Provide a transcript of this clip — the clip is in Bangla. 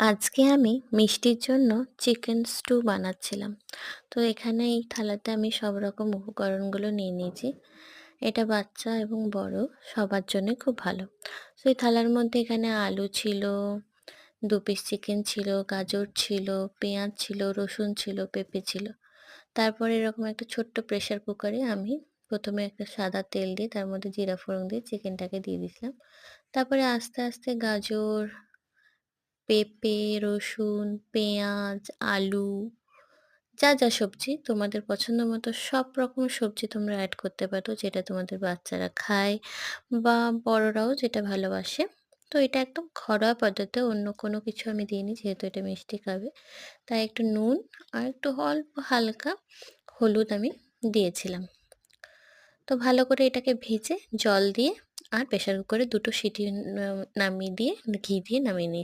আজকে আমি মিষ্টির জন্য চিকেন স্টু বানাচ্ছিলাম। তো এখানে এই থালাতে আমি সব রকম উপকরণগুলো নিয়ে নিয়েছি। এটা বাচ্চা এবং বড় সবার জন্যই খুব ভালো। তো এই থালার মধ্যে এখানে আলু ছিল, ২ পিস চিকেন ছিল, গাজর ছিল, পেঁয়াজ ছিল, রসুন ছিল, পেঁপে ছিল। তারপরে এরকম একটা ছোট্ট প্রেশার কুকারে আমি ১ম এ একটা সাদা তেল দিয়ে তার মধ্যে জিরা ফোড়ন দিয়ে চিকেনটাকে দিয়ে দিয়েছিলাম। তারপরে আস্তে, আস্তে গাজর, পেঁপে, রসুন, পেঁয়াজ, আলু যা সবজি তোমাদের পছন্দ মতো সব রকম সবজি তোমরা এড করতে পারো যেটা তোমাদের বাচ্চারা খায় বা বড়রাও যেটা ভালোবাসে। তো এটা একদম ঘরোয়া পদ্ধতিতে অন্য কোনো কিছু আমি দিইনি যেহেতু এটা মিষ্টি খাবে। তাই একটু নুন আর একটু অল্প হালকা হলুদ আমি দিয়েছিলাম। তো ভালো করে এটাকে ভেজে জল দিয়ে আর প্রেশার কুকারে ২ টো সিটি নামিয়ে দিয়ে ঘি দিয়ে নামিয়ে নিয়েছি।